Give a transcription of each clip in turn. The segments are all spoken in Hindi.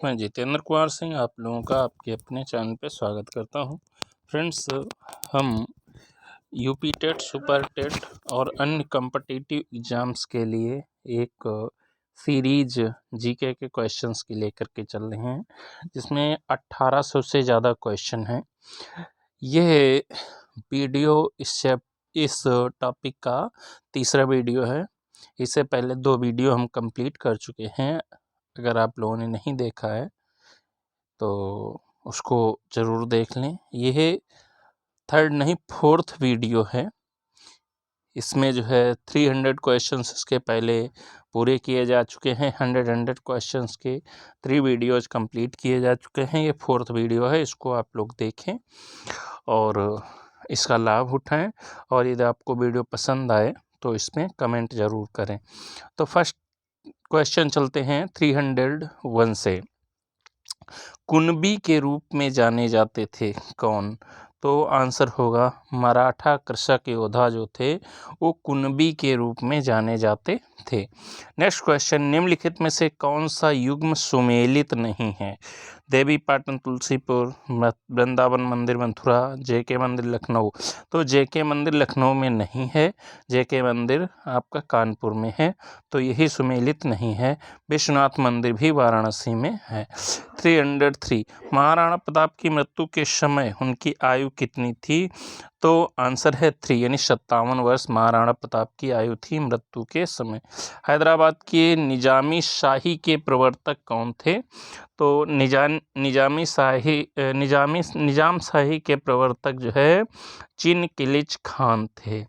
मैं जितेंद्र कुमार सिंह आप लोगों का आपके अपने चैनल पे स्वागत करता हूं। फ्रेंड्स, हम यूपी टेट, सुपर टेट और अन्य कॉम्पिटिटिव एग्ज़ाम्स के लिए एक सीरीज जीके के क्वेश्चंस की लेकर के चल रहे हैं, जिसमें 1800 से ज़्यादा क्वेश्चन हैं। यह वीडियो इस टॉपिक का तीसरा वीडियो है। इससे पहले 2 वीडियो हम कंप्लीट कर चुके हैं। अगर आप लोगों ने नहीं देखा है तो उसको ज़रूर देख लें। यह थर्ड नहीं 4th वीडियो है। इसमें जो है 300 क्वेश्चंस इसके पहले पूरे किए जा चुके हैं। 100 क्वेश्चंस के 3 वीडियोज़ कंप्लीट किए जा चुके हैं। ये 4th वीडियो है, इसको आप लोग देखें और इसका लाभ उठाएं। और यदि आपको वीडियो पसंद आए तो इसमें कमेंट ज़रूर करें। तो फर्स्ट क्वेश्चन चलते हैं 301 से। कुणबी के रूप में जाने जाते थे कौन? तो आंसर होगा मराठा कृषक योद्धा जो थे वो कुणबी के रूप में जाने जाते थे। नेक्स्ट क्वेश्चन, निम्नलिखित में से कौन सा युग्म सुमेलित नहीं है? देवी पाटन तुलसीपुर, वृंदावन मंदिर मथुरा, जेके मंदिर लखनऊ। तो जेके मंदिर लखनऊ में नहीं है, जेके मंदिर आपका कानपुर में है, तो यही सुमेलित नहीं है। विश्वनाथ मंदिर भी वाराणसी में है। 303, महाराणा प्रताप की मृत्यु के समय उनकी आयु कितनी थी? तो आंसर है 3 यानी 57 वर्ष महाराणा प्रताप की आयु थी मृत्यु के समय। हैदराबाद के निजामी शाही के प्रवर्तक कौन थे? तो निजाम शाही के प्रवर्तक जो है चिन किलिच खान थे।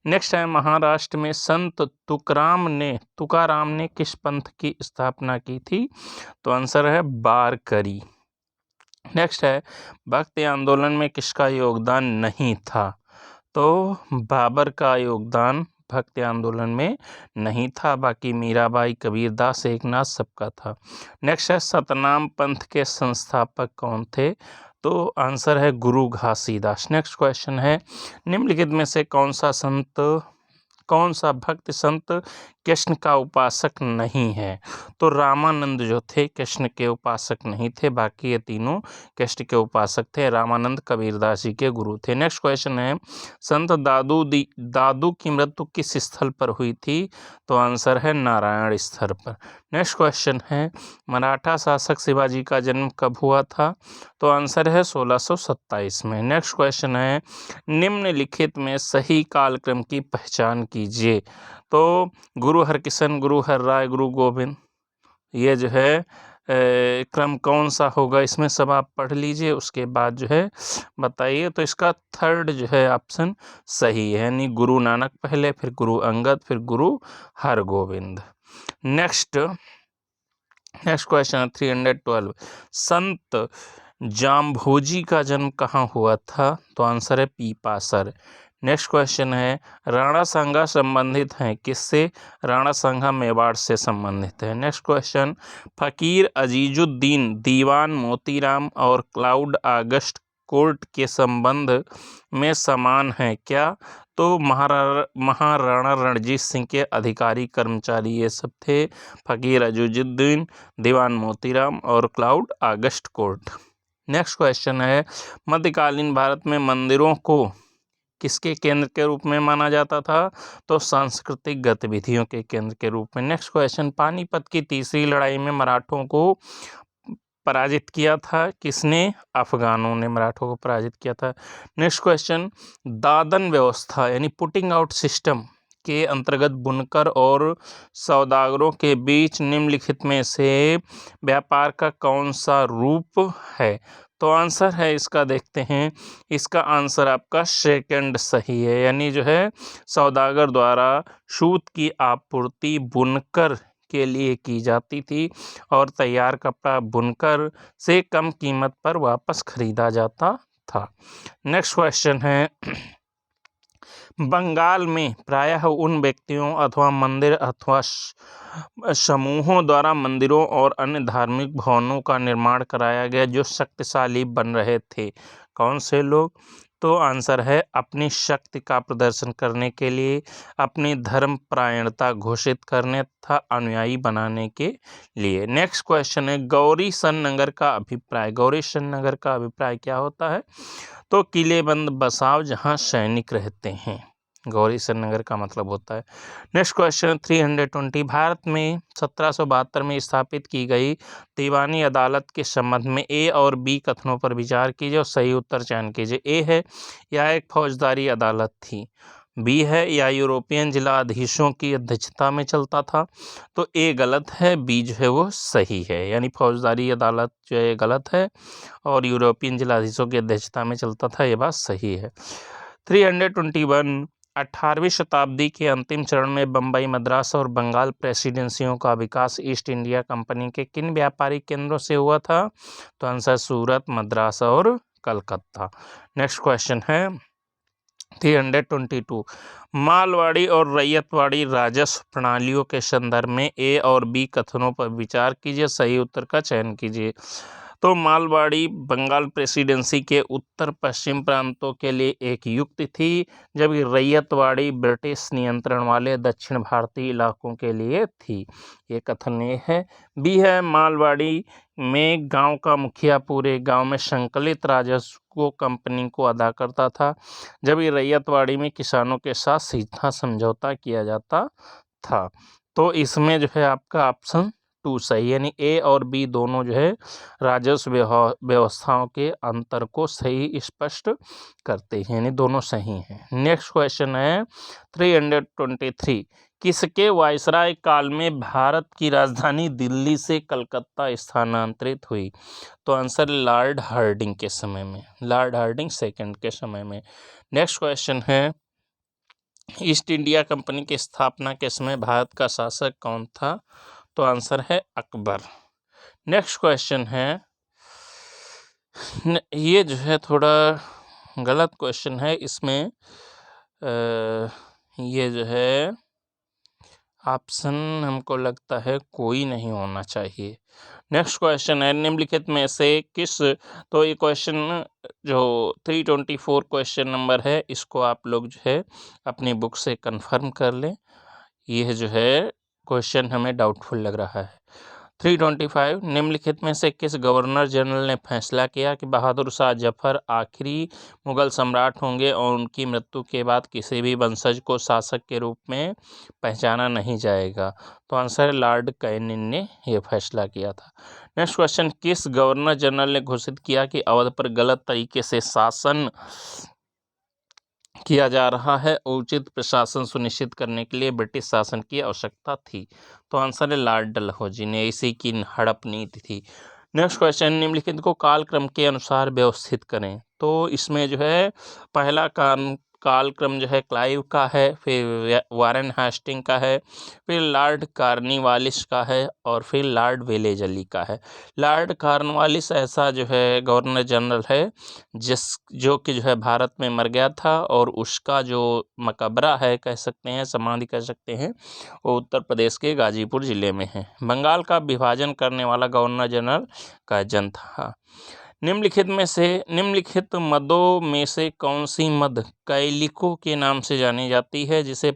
नेक्स्ट है, महाराष्ट्र में संत तुकाराम ने किस पंथ की स्थापना की थी? तो आंसर है वारकरी। नेक्स्ट है, भक्ति आंदोलन में किसका योगदान नहीं था? तो बाबर का योगदान भक्ति आंदोलन में नहीं था, बाकी मीराबाई, कबीरदास, एकनाथ सबका था। नेक्स्ट है, सतनाम पंथ के संस्थापक कौन थे? तो आंसर है गुरु घासीदास। नेक्स्ट क्वेश्चन है, निम्नलिखित में से कौन सा भक्त संत कृष्ण का उपासक नहीं है? तो रामानंद जो थे कृष्ण के उपासक नहीं थे, बाकी ये तीनों कृष्ण के उपासक थे। रामानंद कबीरदास जी के गुरु थे। नेक्स्ट क्वेश्चन है, संत दादू की मृत्यु किस स्थल पर हुई थी? तो आंसर है नारायण स्थल पर। नेक्स्ट क्वेश्चन है, मराठा शासक शिवाजी का जन्म कब हुआ था? तो आंसर है 1627 में। नेक्स्ट क्वेश्चन है, निम्नलिखित में सही कालक्रम की पहचान कीजिए। तो गुरु हरकिशन, गुरु हरराय, गुरु गोविंद, ये जो है क्रम कौन सा होगा? इसमें सब आप पढ़ लीजिए, उसके बाद जो है बताइए। तो इसका थर्ड जो है ऑप्शन सही है, यानी गुरु नानक पहले, फिर गुरु अंगद, फिर गुरु हरगोविंद। नेक्स्ट क्वेश्चन है 312, संत जाम्भोजी का जन्म कहाँ हुआ था? तो आंसर है पीपासर। नेक्स्ट क्वेश्चन है, राणा सांगा संबंधित हैं किससे? राणा सांगा मेवाड़ से संबंधित है। नेक्स्ट क्वेश्चन, फकीर अजीजुद्दीन दीवान मोतीराम और क्लाउड आगस्ट कोर्ट के संबंध में समान है क्या? तो महाराणा रणजीत सिंह के अधिकारी कर्मचारी ये सब थे, फकीर अजीजुद्दीन, दीवान मोतीराम और cloud August court. Next question है, मध्यकालीन भारत में मंदिरों को किसके केंद्र के रूप में माना जाता था? तो सांस्कृतिक गतिविधियों के केंद्र के रूप में। नेक्स्ट क्वेश्चन, पानीपत की तीसरी लड़ाई में मराठों को पराजित किया था किसने? अफगानों ने मराठों को पराजित किया था। नेक्स्ट क्वेश्चन, दादन व्यवस्था यानी पुटिंग आउट सिस्टम के अंतर्गत बुनकर और सौदागरों के बीच निम्नलिखित में से व्यापार का कौन सा रूप है? तो आंसर है इसका, देखते हैं, इसका आंसर आपका सेकंड सही है, यानी जो है सौदागर द्वारा सूत की आपूर्ति बुनकर के लिए की जाती थी और तैयार कपड़ा बुनकर से कम कीमत पर वापस खरीदा जाता था। नेक्स्ट क्वेश्चन है, बंगाल में प्रायः उन व्यक्तियों अथवा मंदिर अथवा समूहों द्वारा मंदिरों और अन्य धार्मिक भवनों का निर्माण कराया गया जो शक्तिशाली बन रहे थे। कौन से लोग? तो आंसर है अपनी शक्ति का प्रदर्शन करने के लिए, अपनी धर्मपरायणता घोषित करने तथा अनुयायी बनाने के लिए। नेक्स्ट क्वेश्चन है गौरीशन नगर का अभिप्राय। गौरीशन नगर का अभिप्राय क्या होता है? तो किलेबंद बसाव जहां सैनिक रहते हैं, गौरीशन नगर का मतलब होता है। नेक्स्ट क्वेश्चन 320 भारत में 1772 में स्थापित की गई दीवानी अदालत के संबंध में ए और बी कथनों पर विचार कीजिए और सही उत्तर चयन कीजिए। ए है यह एक फौजदारी अदालत थी, बी है या यूरोपियन जिलाधीशों की अध्यक्षता में चलता था। तो ए गलत है, बी जो है वो सही है, यानी फौजदारी अदालत जो है गलत है और यूरोपियन जिलाधीशों की अध्यक्षता में चलता था, ये बात सही है। 321 18वीं शताब्दी के अंतिम चरण में बम्बई, मद्रास और बंगाल प्रेसिडेंसियों का विकास ईस्ट इंडिया कंपनी के किन व्यापारिक केंद्रों से हुआ था? तो आंसर सूरत, मद्रास और कलकत्ता। नेक्स्ट क्वेश्चन है 322 मालवाड़ी और रैयतवाड़ी राजस्व प्रणालियों के संदर्भ में ए और बी कथनों पर विचार कीजिए, सही उत्तर का चयन कीजिए। तो मालवाड़ी बंगाल प्रेसिडेंसी के उत्तर पश्चिम प्रांतों के लिए एक युक्ति थी, जबकि रैयतवाड़ी ब्रिटिश नियंत्रण वाले दक्षिण भारतीय इलाकों के लिए थी। ये कथन ये है। बी है मालवाड़ी में गांव का मुखिया पूरे गांव में संकलित राजस्व को कंपनी को अदा करता था, जबकि रैयतवाड़ी में किसानों के साथ सीधा समझौता किया जाता था। तो इसमें जो है आपका ऑप्शन 2 सही, यानी ए और बी दोनों जो है राजस्व व्यवस्थाओं के अंतर को सही स्पष्ट करते हैं, यानी दोनों सही हैं। नेक्स्ट क्वेश्चन है 323 किसके वायसराय काल में भारत की राजधानी दिल्ली से कलकत्ता स्थानांतरित हुई? तो आंसर लॉर्ड हार्डिंग के समय में, लॉर्ड हार्डिंग सेकंड के समय में। नेक्स्ट क्वेश्चन है ईस्ट इंडिया कंपनी की स्थापना के समय भारत का शासक कौन था? तो आंसर है अकबर। नेक्स्ट क्वेश्चन है ये जो है थोड़ा गलत क्वेश्चन है, इसमें ये जो है ऑप्शन हमको लगता है कोई नहीं होना चाहिए। नेक्स्ट क्वेश्चन है निम्नलिखित में से किस, तो ये क्वेश्चन जो 324 क्वेश्चन नंबर है, इसको आप लोग जो है अपनी बुक से कंफर्म कर लें। यह जो है क्वेश्चन हमें डाउटफुल लग रहा है। 325 निम्नलिखित में से किस गवर्नर जनरल ने फैसला किया कि बहादुर शाह जफर आखिरी मुगल सम्राट होंगे और उनकी मृत्यु के बाद किसी भी वंशज को शासक के रूप में पहचाना नहीं जाएगा? तो आंसर लॉर्ड कैनिंग ने यह फैसला किया था। नेक्स्ट क्वेश्चन किस गवर्नर जनरल ने घोषित किया कि अवध पर गलत तरीके से शासन किया जा रहा है, उचित प्रशासन सुनिश्चित करने के लिए ब्रिटिश शासन की आवश्यकता थी? तो आंसर है लॉर्ड डलहौजी ने, इसी की हड़प नीति थी। नेक्स्ट क्वेश्चन निम्नलिखित को कालक्रम के अनुसार व्यवस्थित करें। तो इसमें जो है पहला कालक्रम जो है क्लाइव का है, फिर वारेन हेस्टिंग का है, फिर लॉर्ड कॉर्नवालिस का है और फिर लॉर्ड वेलेजली का है। लॉर्ड कॉर्नवालिस ऐसा जो है गवर्नर जनरल है जो कि जो है भारत में मर गया था और उसका जो मकबरा है कह सकते हैं, समाधि कह सकते हैं, वो उत्तर प्रदेश के गाजीपुर जिले में है। बंगाल का विभाजन करने वाला गवर्नर जनरल काइजन था। निम्नलिखित मदों में से कौन सी मद कैलिको के नाम से जानी जाती है, जिसे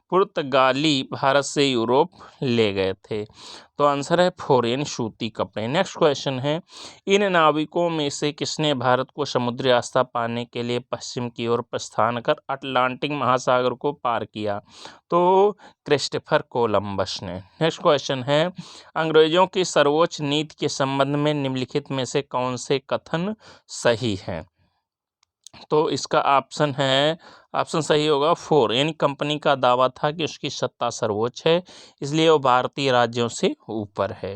पुर्तगाली भारत से यूरोप ले गए थे? तो आंसर है फोरेन सूती कपड़े। नेक्स्ट क्वेश्चन है इन नाविकों में से किसने भारत को समुद्री रास्ता पाने के लिए पश्चिम की ओर प्रस्थान कर अटलांटिक महासागर को पार किया? तो क्रिस्टोफर कोलंबस ने। नेक्स्ट क्वेश्चन है अंग्रेजों की सर्वोच्च नीति के संबंध में निम्नलिखित में से कौन से कथन सही हैं? तो इसका ऑप्शन सही होगा 4, यानी कंपनी का दावा था कि उसकी सत्ता सर्वोच्च है, इसलिए वो भारतीय राज्यों से ऊपर है।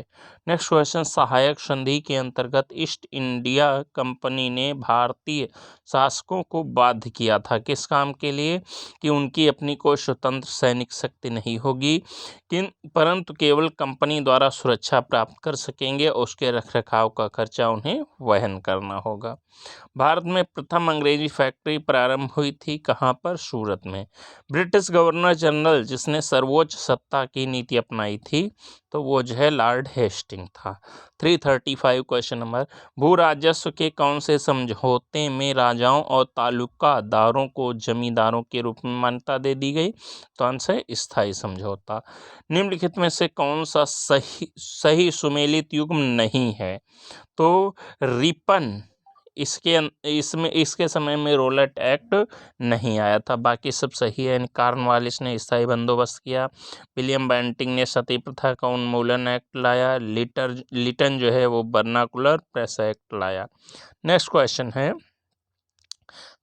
नेक्स्ट क्वेश्चन सहायक संधि के अंतर्गत ईस्ट इंडिया कंपनी ने भारतीय शासकों को बाध्य किया था किस काम के लिए? कि उनकी अपनी कोई स्वतंत्र सैनिक शक्ति नहीं होगी, परंतु केवल कंपनी द्वारा सुरक्षा प्राप्त कर सकेंगे, उसके रखरखाव का खर्चा उन्हें वहन करना होगा। भारत में प्रथम अंग्रेजी फैक्ट्री प्रारंभ हुई थी कहाँ? कहाँ पर? सूरत में। ब्रिटिश गवर्नर जनरल जिसने सर्वोच्च सत्ता की नीति अपनाई थी तो वो जो है लॉर्ड हेस्टिंग था। 335 क्वेश्चन नंबर, भू राजस्व के कौन से समझौते में राजाओं और तालुकादारों को जमींदारों के रूप में मान्यता दे दी गई? तो आंसर है स्थायी समझौता। निम्नलिखित में से कौन सा सही सुमेलित युग्म नहीं है? तो रिपन, इसके समय में रोलेट एक्ट नहीं आया था, बाकी सब सही है। कॉर्नवालिस ने स्थायी बंदोबस्त किया, विलियम बेंटिंग ने सती प्रथा का उन्मूलन एक्ट लाया, लिटन जो है वो बर्नाकुलर प्रेस एक्ट लाया। नेक्स्ट क्वेश्चन है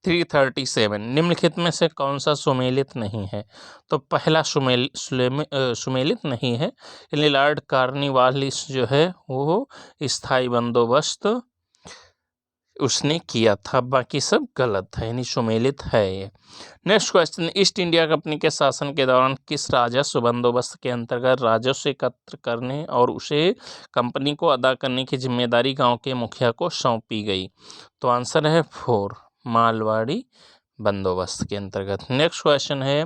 337, निम्नलिखित में से कौन सा सुमेलित नहीं है? तो पहला सुमेलित नहीं है, लॉर्ड कॉर्नवालिस जो है वो स्थायी बंदोबस्त उसने किया था, बाकी सब गलत है, यानी सुमेलित है ये। Next question, east India company के शासन के दौरान किस राजस्व बंदोबस्त के अंतर्गत राजस्व एकत्र करने और उसे कंपनी को अदा करने की जिम्मेदारी गांव के मुखिया को सौंपी गई? तो आंसर है 4, मालवाड़ी बंदोबस्त के अंतर्गत। नेक्स्ट क्वेश्चन है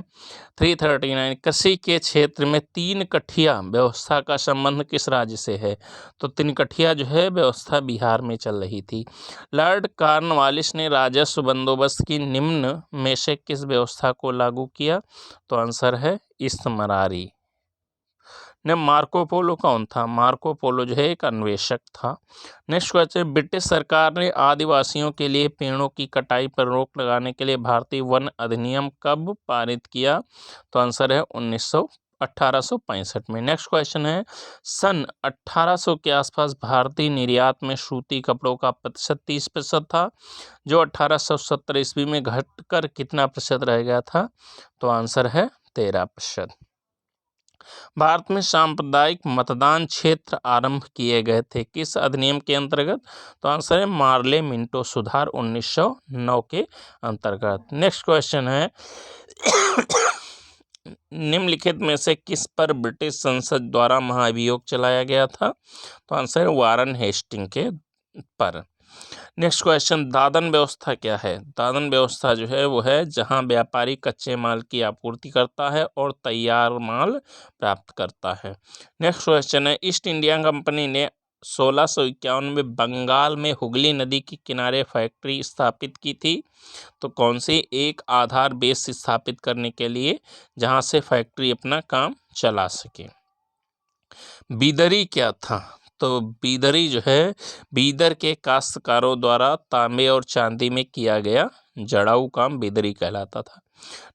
339, कृषि के क्षेत्र में 3 कठिया व्यवस्था का संबंध किस राज्य से है? तो 3 कठिया जो है व्यवस्था बिहार में चल रही थी। लॉर्ड कॉर्नवालिस ने राजस्व बंदोबस्त की निम्न में से किस व्यवस्था को लागू किया? तो आंसर है इस्तमरारी। ने मार्को पोलो कौन था? मार्को पोलो जो है एक अन्वेषक था। नेक्स्ट क्वेश्चन, ब्रिटिश सरकार ने आदिवासियों के लिए पेड़ों की कटाई पर रोक लगाने के लिए भारतीय वन अधिनियम कब पारित किया? तो आंसर है 1865 में। नेक्स्ट क्वेश्चन है, सन 1800 के आसपास भारतीय निर्यात में सूती कपड़ों का प्रतिशत 30% था, जो 1870 ईस्वी में घटकर कितना प्रतिशत रह गया था? तो आंसर है 13%। भारत में सांप्रदायिक मतदान क्षेत्र आरंभ किए गए थे किस अधिनियम के अंतर्गत? तो आंसर है मार्ले मिंटो सुधार 1909 के अंतर्गत। नेक्स्ट क्वेश्चन है निम्नलिखित में से किस पर ब्रिटिश संसद द्वारा महाभियोग चलाया गया था? तो आंसर है वारन हेस्टिंग के पर। नेक्स्ट क्वेश्चन, दादन व्यवस्था क्या है? दादन व्यवस्था जो है वो है जहां व्यापारी कच्चे माल की आपूर्ति करता है और तैयार माल प्राप्त करता है। नेक्स्ट क्वेश्चन है, ईस्ट इंडिया कंपनी ने 1651 में बंगाल में हुगली नदी के किनारे फैक्ट्री स्थापित की थी, तो कौन सी? एक आधार बेस स्थापित करने के लिए जहां से फैक्ट्री अपना काम चला सके। बीदरी क्या था? तो बीदरी जो है बीदर के काश्तकारों द्वारा तांबे और चांदी में किया गया जड़ाऊ काम बीदरी कहलाता था।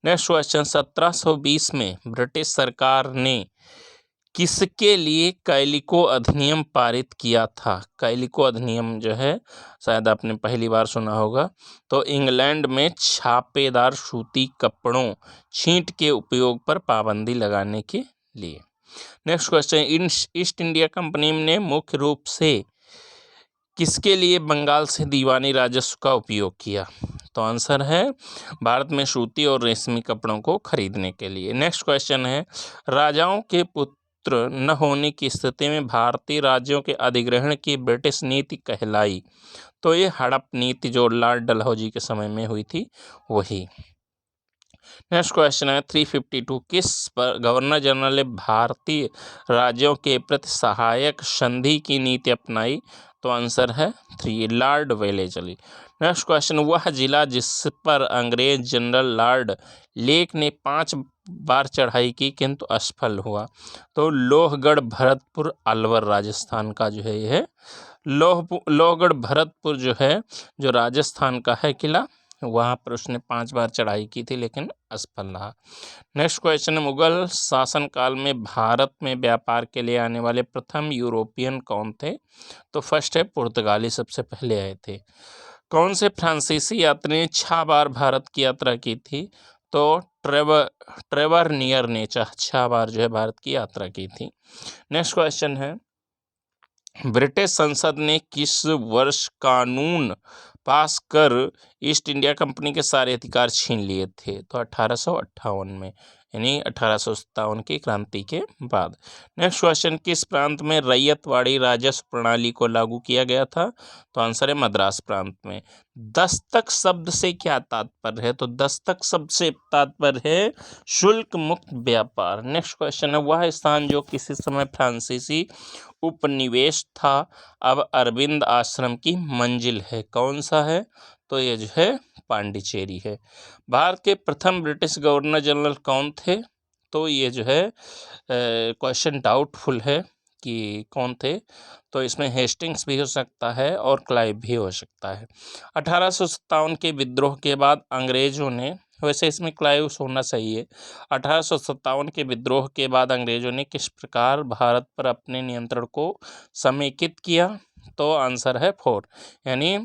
नेक्स्ट क्वेश्चन, 1720 में ब्रिटिश सरकार ने किसके लिए कैलिको अधिनियम पारित किया था? कैलिको अधिनियम जो है शायद आपने पहली बार सुना होगा। तो इंग्लैंड में छापेदार सूती कपड़ों छींट के उपयोग पर पाबंदी लगाने के लिए। Next question, east India company ने मुख्य रूप से किसके लिए बंगाल से दीवानी राजस्व का उपयोग किया? तो आंसर है भारत में सूती और रेशमी कपड़ों को खरीदने के लिए। नेक्स्ट क्वेश्चन है, राजाओं के पुत्र न होने की स्थिति में भारतीय राज्यों के अधिग्रहण की ब्रिटिश नीति कहलाई? तो ये हड़प नीति जो लॉर्ड डलहौजी के समय में हुई थी वही। नेक्स्ट क्वेश्चन है 352, किस पर गवर्नर जनरल ने भारतीय राज्यों के प्रति सहायक संधि की नीति अपनाई? तो आंसर है 3, लॉर्ड वेलेस्ली। नेक्स्ट क्वेश्चन, वह जिला जिस पर अंग्रेज जनरल लॉर्ड लेक ने 5 बार चढ़ाई की किंतु असफल हुआ? तो लोहगढ़ भरतपुर अलवर राजस्थान का जो है यह लोहगढ़ भरतपुर जो है जो राजस्थान का है किला, वहाँ पर उसने 5 बार चढ़ाई की थी लेकिन असफल रहा। नेक्स्ट क्वेश्चन, मुगल शासनकाल में भारत में व्यापार के लिए आने वाले प्रथम यूरोपियन कौन थे? तो फर्स्ट है पुर्तगाली, सबसे पहले आए थे। कौन से फ्रांसीसी यात्री ने 6 बार भारत की यात्रा की थी? तो ट्रेवर नियर ने 6 बार जो है भारत की यात्रा की थी। नेक्स्ट क्वेश्चन है, ब्रिटिश संसद ने किस वर्ष कानून पास कर ईस्ट इंडिया कंपनी के सारे अधिकार छीन लिए थे? तो 1858 में। यानी 1857 की क्रांति के बाद। नेक्स्ट क्वेश्चन, किस प्रांत में रैयतवाड़ी राजस्व प्रणाली को लागू किया गया था? तो आंसर है मद्रास प्रांत में। दस्तक शब्द से क्या तात्पर्य है? तो दस्तक शब्द से तात्पर्य है शुल्क मुक्त व्यापार। नेक्स्ट क्वेश्चन है, वह स्थान जो किसी समय फ्रांसीसी उपनिवेश था अब अरविंद आश्रम की मंजिल है, कौन सा है? तो ये जो है पांडिचेरी है। भारत के प्रथम ब्रिटिश गवर्नर जनरल कौन थे? तो ये जो है क्वेश्चन डाउटफुल है कि कौन थे, तो इसमें हेस्टिंग्स भी हो सकता है और क्लाइव भी हो सकता है। 1857 के विद्रोह के बाद अंग्रेजों ने, वैसे इसमें क्लाइव होना सही है, 1857 के विद्रोह के बाद अंग्रेजों ने किस प्रकार भारत पर अपने नियंत्रण को समेकित किया? तो आंसर है 4, यानी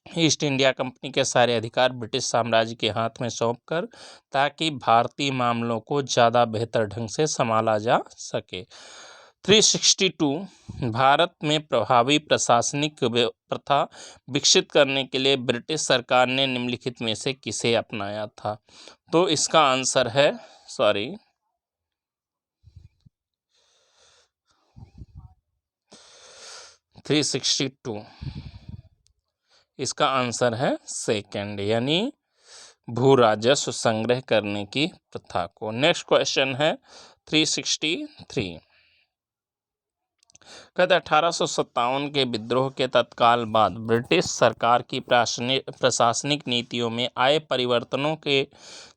ईस्ट इंडिया कंपनी के सारे अधिकार ब्रिटिश साम्राज्य के हाथ में सौंपकर, ताकि भारतीय मामलों को ज़्यादा बेहतर ढंग से संभाला जा सके। 362, भारत में प्रभावी प्रशासनिक प्रथा विकसित करने के लिए ब्रिटिश सरकार ने निम्नलिखित में से किसे अपनाया था? तो इसका आंसर है 362, इसका आंसर है सेकंड, यानी भू राजस्व संग्रह करने की प्रथा को। नेक्स्ट क्वेश्चन है 363, कहते 1857 के विद्रोह के तत्काल बाद ब्रिटिश सरकार की प्रशासनिक नीतियों में आए परिवर्तनों के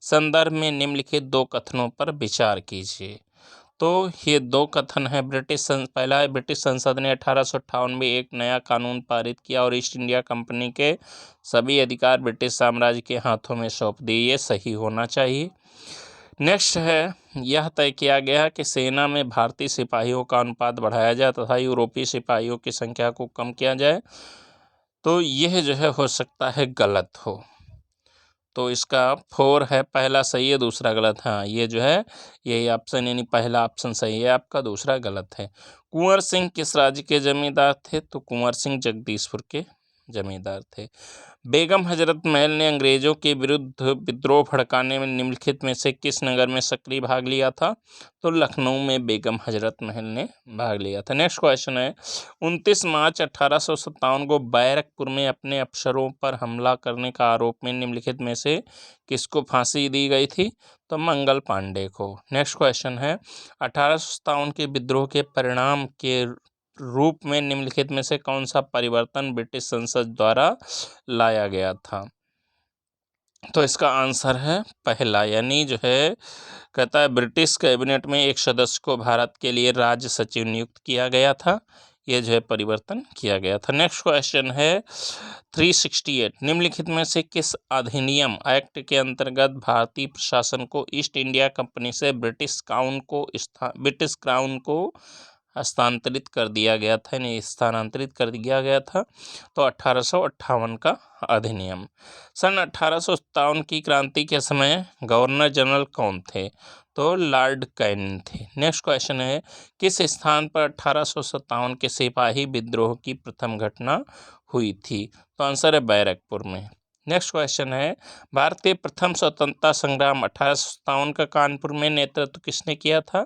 संदर्भ में निम्नलिखित 2 कथनों पर विचार कीजिए। तो ये 2 कथन है, पहला है ब्रिटिश संसद ने 1858 में एक नया कानून पारित किया और ईस्ट इंडिया कंपनी के सभी अधिकार ब्रिटिश साम्राज्य के हाथों में सौंप दिए, ये सही होना चाहिए। नेक्स्ट है, यह तय किया गया कि सेना में भारतीय सिपाहियों का अनुपात बढ़ाया जाए तथा यूरोपीय सिपाहियों की संख्या को कम किया जाए। तो यह जो है हो सकता है गलत हो, तो इसका 4 है, पहला सही है दूसरा गलत। हाँ, ये जो है यही ऑप्शन, यानी पहला ऑप्शन सही है आपका, दूसरा गलत है। कुंवर सिंह किस राज्य के जमींदार थे? तो कुंवर सिंह जगदीशपुर के जमींदार थे। बेगम हजरत महल ने अंग्रेजों के विरुद्ध विद्रोह भड़काने में निम्नलिखित में से किस नगर में सक्रिय भाग लिया था? तो लखनऊ में बेगम हजरत महल ने भाग लिया था। नेक्स्ट क्वेश्चन है, 29 मार्च 1857 को बैरकपुर में अपने अफसरों पर हमला करने का आरोप में निम्नलिखित में से किसको फांसी दी गई थी? तो मंगल पांडे को। नेक्स्ट क्वेश्चन है, 1857 के विद्रोह के परिणाम के रूप में निम्नलिखित में से कौन सा परिवर्तन ब्रिटिश संसद द्वारा लाया गया था? तो इसका आंसर है पहला, यानी जो है कहता है ब्रिटिश कैबिनेट में एक सदस्य को भारत के लिए राज्य सचिव नियुक्त किया गया था, ये जो है परिवर्तन किया गया था। नेक्स्ट क्वेश्चन है 368, निम्नलिखित में से किस अधिनियम एक्ट के अंतर्गत भारतीय प्रशासन को ईस्ट इंडिया कंपनी से ब्रिटिश क्राउन को हस्तांतरित कर दिया गया था, यानी स्थानांतरित कर दिया गया था? तो 1858 का अधिनियम। सन 1857 की क्रांति के समय गवर्नर जनरल कौन थे? तो लॉर्ड कैनिंग थे। नेक्स्ट क्वेश्चन है, किस स्थान पर 1857 के सिपाही विद्रोह की प्रथम घटना हुई थी? तो आंसर है बैरकपुर में। नेक्स्ट क्वेश्चन है, भारत के प्रथम स्वतंत्रता संग्राम 1857 का कानपुर में नेतृत्व किसने किया था?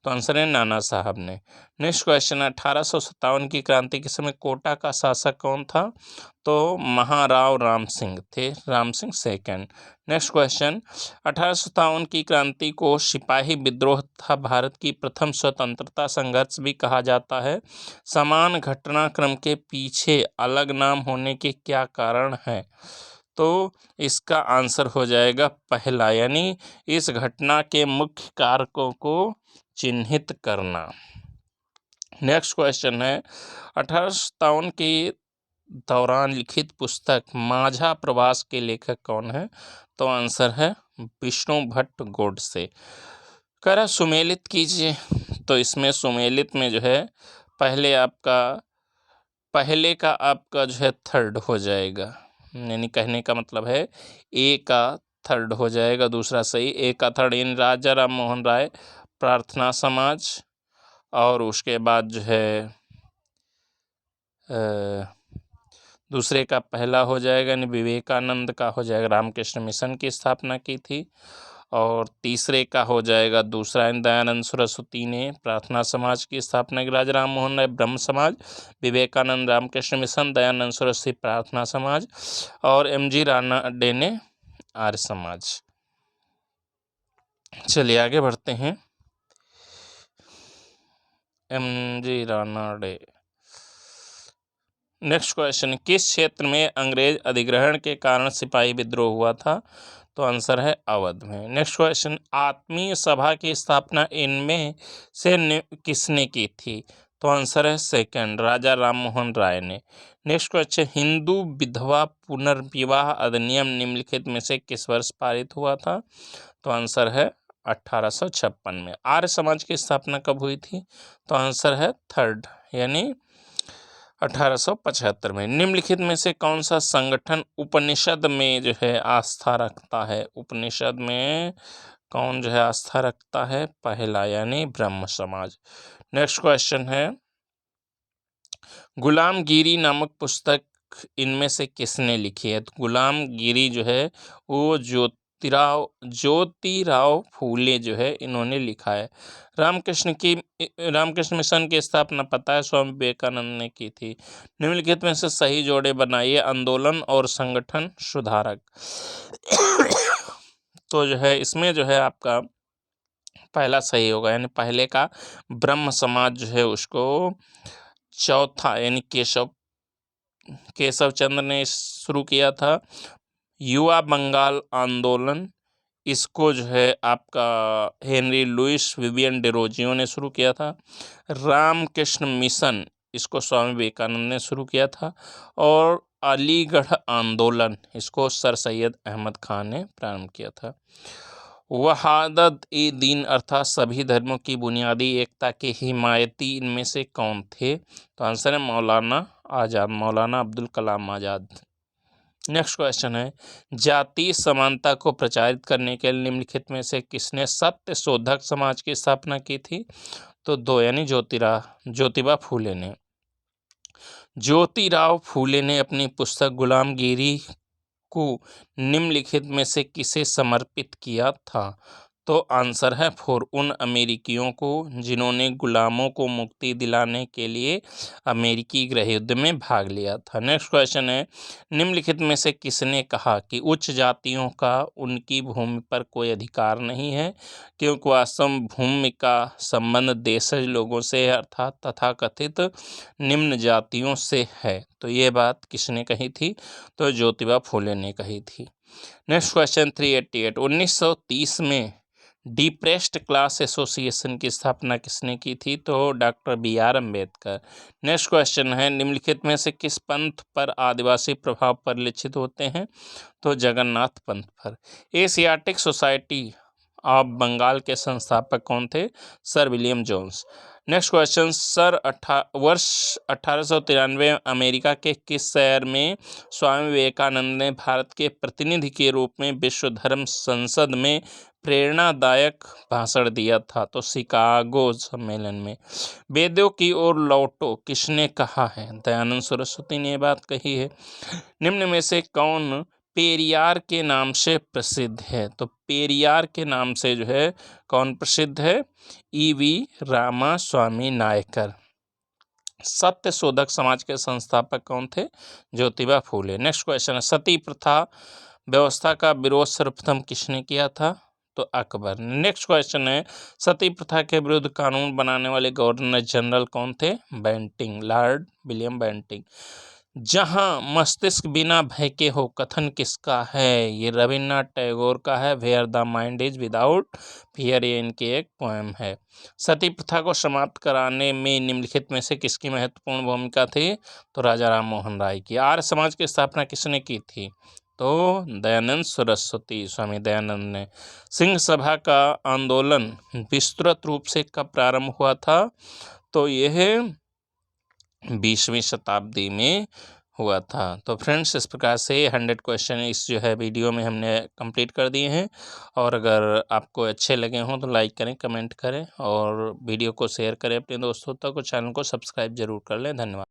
तो आंसर है नाना साहब ने। नेक्स्ट क्वेश्चन है, 1857 की क्रांति के समय कोटा का शासक कौन था? तो महाराव राम सिंह थे, Ram Singh second. Next question, 1857 की क्रांति को सिपाही विद्रोह तथा भारत की प्रथम स्वतंत्रता संघर्ष भी कहा जाता है। समान घटनाक्रम के पीछे अलग नाम होने के क्या कारण है? तो इसका आंसर हो जाएगा पहला, यानी इस घटना के मुख्य कारकों को चिन्हित करना। नेक्स्ट क्वेश्चन है, 1857 के दौरान लिखित पुस्तक माझा प्रवास के लेखक कौन है? तो आंसर है विष्णु भट्ट गोडसे। कह रहा सुमेलित कीजिए, तो इसमें सुमेलित में जो है पहले का आपका जो है थर्ड हो जाएगा, यानी कहने का मतलब है ए का थर्ड हो जाएगा, दूसरा सही, ए का थर्ड, इन राजा राम मोहन राय प्रार्थना समाज, और उसके बाद जो है दूसरे का पहला हो जाएगा, यानी विवेकानंद का हो जाएगा, रामकृष्ण मिशन की स्थापना की थी, और तीसरे का हो जाएगा दूसरा। दयानंद सरस्वती ने प्रार्थना समाज की स्थापना की, राजा राम मोहन राय ब्रह्म समाज, विवेकानंद रामकृष्ण मिशन, दयानंद सरस्वती प्रार्थना समाज और MG रानडे ने आर्य समाज। चलिए आगे बढ़ते हैं। MG रानडे। नेक्स्ट क्वेश्चन, किस क्षेत्र में अंग्रेज अधिग्रहण के कारण सिपाही विद्रोह हुआ था? तो आंसर है अवध में। नेक्स्ट क्वेश्चन, आत्मीय सभा की स्थापना इनमें से किसने की थी? तो आंसर है सेकंड, राजा राम मोहन राय ने। नेक्स्ट क्वेश्चन, हिंदू विधवा पुनर्विवाह अधिनियम निम्नलिखित में से किस वर्ष पारित हुआ था? तो आंसर है 1856 में। आर्य समाज की स्थापना कब हुई थी? तो आंसर है थर्ड, यानी 1875 में। निम्नलिखित में से कौन सा संगठन उपनिषद में जो है आस्था रखता है? उपनिषद में कौन जो है आस्था रखता है? पहला, यानी ब्रह्म समाज। नेक्स्ट क्वेश्चन है, गुलामगिरी नामक पुस्तक इनमें से किसने लिखी है? तो गुलामगिरी जो है वो ज्योतिराव फूले जो है इन्होंने लिखा है। रामकृष्ण मिशन की स्थापना पता है, स्वामी विवेकानंद ने की थी। निम्नलिखित में से सही जोड़े बनाइए, आंदोलन और संगठन सुधारक। तो जो है इसमें जो है आपका पहला सही होगा, यानी पहले का ब्रह्म समाज जो है उसको चौथा, यानी केशव चंद्र ने शुरू किया था। युवा बंगाल आंदोलन, इसको जो है आपका हेनरी लुइस विवियन डेरोजियो ने शुरू किया था। रामकृष्ण मिशन, इसको स्वामी विवेकानंद ने शुरू किया था। और अलीगढ़ आंदोलन, इसको सर सैयद अहमद खान ने प्रारंभ किया था। वहादत-ए-दीन अर्थात सभी धर्मों की बुनियादी एकता के हिमायती इनमें से कौन थे? तो आंसर है मौलाना आज़ाद, मौलाना अब्दुल कलाम आज़ाद। नेक्स्ट क्वेश्चन है, जातीय समानता को प्रचारित करने के लिए निम्नलिखित में से किसने सत्य शोधक समाज की स्थापना की थी? तो दो, यानी ज्योतिबा फूले ने। ज्योतिराव फूले ने अपनी पुस्तक गुलामगिरी को निम्नलिखित में से किसे समर्पित किया था? तो आंसर है 4, उन अमेरिकियों को जिन्होंने गुलामों को मुक्ति दिलाने के लिए अमेरिकी गृह युद्ध में भाग लिया था। नेक्स्ट क्वेश्चन है, निम्नलिखित में से किसने कहा कि उच्च जातियों का उनकी भूमि पर कोई अधिकार नहीं है, क्योंकि वास्तव में भूमि का संबंध देशज लोगों से अर्थात तथाकथित निम्न जातियों से है? तो ये बात किसने कही थी? तो ज्योतिबा फूले ने कही थी। नेक्स्ट क्वेश्चन 388, 1930 में डिप्रेस्ड क्लास एसोसिएशन की स्थापना किसने की थी? तो doctor BR Ambedkar. Next question है, निम्नलिखित में से किस पंथ पर आदिवासी प्रभाव परिलक्षित होते हैं? तो जगन्नाथ पंथ पर। एशियाटिक सोसाइटी ऑफ बंगाल के संस्थापक कौन थे? Sir William Jones. Next question, वर्ष 1893 अमेरिका के किस शहर में स्वामी विवेकानंद ने भारत के प्रतिनिधि के रूप में विश्व धर्म संसद में प्रेरणादायक भाषण दिया था? तो शिकागो सम्मेलन में। वेदों की ओर लौटो किसने कहा है? दयानंद सरस्वती ने बात कही है। निम्न में से कौन पेरियार के नाम से प्रसिद्ध है? तो पेरियार के नाम से जो है कौन प्रसिद्ध है? EV रामास्वामी नायकर। सत्य शोधक समाज के संस्थापक कौन थे? ज्योतिबा फूले। नेक्स्ट क्वेश्चन है, सती प्रथा व्यवस्था का विरोध सर्वप्रथम किसने किया था? तो अकबर। नेक्स्ट क्वेश्चन है, सती प्रथा के विरुद्ध कानून बनाने वाले गवर्नर जनरल कौन थे? Bentinck, lord William Bentinck. जहां मस्तिष्क बिना भय के हो कथन किसका है? ये रविन्द्रनाथ टैगोर का है। Where the mind is without fear, ये इनकी एक पोएम है। सती प्रथा को समाप्त कराने में निम्नलिखित में से किसकी महत्वपूर्ण भूमिका थी? तो राजा राम मोहन राय की। आर्य समाज की स्थापना किसने की थी? तो दयानंद सरस्वती, स्वामी दयानंद ने। सिंह सभा का आंदोलन विस्तृत रूप से कब प्रारंभ हुआ था? तो यह 20वीं शताब्दी में हुआ था। तो फ्रेंड्स, इस प्रकार से 100 क्वेश्चन इस जो है वीडियो में हमने कंप्लीट कर दिए हैं। और अगर आपको अच्छे लगे हों तो लाइक करें, कमेंट करें और वीडियो को शेयर करें अपने दोस्तों तक और चैनल को सब्सक्राइब जरूर कर लें। धन्यवाद।